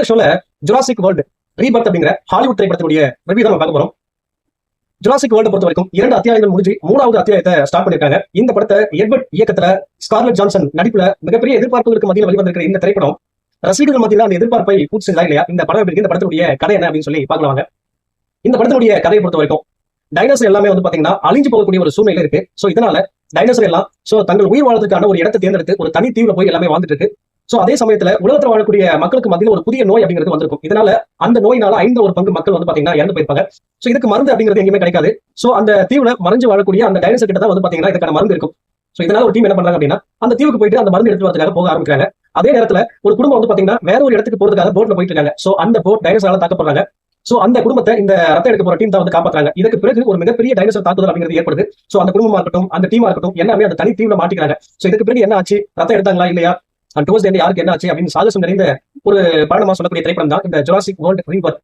இந்த ஷோல Jurassic world Rebirth அப்படிங்கிற ஹாலிவுட் திரைப்படத்தினுடைய ரிவ்யூ தான் பார்க்க போறோம். ஜுராசிக் வேர்ல்டு பொறுத்த வரைக்கும் 2 அத்தியாயங்கள் முடிஞ்சு 3வது அத்தியாயத்தை ஸ்டார்ட் பண்ணிருக்காங்க. இந்த படத்தை எட்வர்ட் இயக்கத்துல ஸ்கார்லெட் ஜான்சன் நடிப்புல மிகப்பெரிய எதிர்பார்ப்புகளுக்கு மத்தியில் வெளிவந்திருக்கிற இந்த திரைப்படம் ரசிகர்கள் மத்தியில் அந்த எதிர்பார்ப்பை பூர்த்தி செய்தா இல்லையா, இந்த படம் எப்படி, இந்த படத்தினுடைய கதை என்ன அப்படின்னு சொல்லி பார்க்கலாம். இந்த படத்தினுடைய கதையை பொறுத்த வரைக்கும் டைனோசர் எல்லாமே வந்து பாத்தீங்கன்னா அழிஞ்சு போகக்கூடிய ஒரு சூழ்நிலை இருக்கு. சோ இதனால டைனோசர் எல்லாம் தங்கள் உயிர் வாழ்றதுக்கான ஒரு இடத்தை தேர்ந்தெடுத்து ஒரு தனி தீவுல போய் எல்லாமே வாழ்ந்துட்டு இருக்கு. சோ அதே சமயத்துல உலகத்துல வாழக்கூடிய மக்களுக்கு மத்தியில் ஒரு புதிய நோய் அப்படிங்கிறது வந்திருக்கும். இதனால அந்த நோயினால 5 பங்கு மக்கள் வந்து பாத்தீங்கன்னா இறந்து போயிருப்பாங்க. சோ இதுக்கு மருந்து அப்படிங்கிறது எங்கேயுமே கிடைக்காது. சோ அந்த தீவுல மறைஞ்சு வாழக்கூடிய அந்த டைனோசர் கிட்ட தான் வந்து பாத்தீங்கன்னா இதுக்கான மருந்து இருக்கும். சோ இதனால ஒரு டீம் என்ன பண்றாங்க அப்படின்னா அந்த தீவுக்கு போயிட்டு அந்த மருந்து எடுத்து வரதுக்காக போக ஆரம்பிக்கிறாங்க. அதே நேரத்துல ஒரு குடும்பம் வந்து பாத்தீங்கன்னா வேற ஒரு இடத்துக்கு போறதுக்காக போட்ல போயிட்டு இருக்காங்க. சோ அந்த போட் டைனோசரால தாக்கப்படுறாங்க. சோ அந்த குடும்பத்தை இந்த ரத்தம் எடுக்க போற டீம் தான் வந்து காப்பாத்துறாங்க. இதுக்கு பிறகு ஒரு மிகப்பெரிய டைனோசர் தாக்குதல் அப்படிங்கிறது ஏற்படுது. சோ அந்த குடும்பமா இருக்கட்டும், அந்த டீமா இருக்கட்டும், எல்லாமே அந்த தனி தீவுல மாட்டிக்கிறாங்க. சோ இதுக்கு பிறகு என்ன ஆச்சு, ரத்தம் எடுத்தாங்களா இல்லையா, டுவர்ட்ஸ் யாருக்கு என்ன ஆச்சு அப்படின்னு சாகசம் நிறைந்த ஒரு பயணமா சொல்லக்கூடிய திரைப்படம் தான் இந்த ஜுராசிக் வேர்ல்டு ரீபர்த்.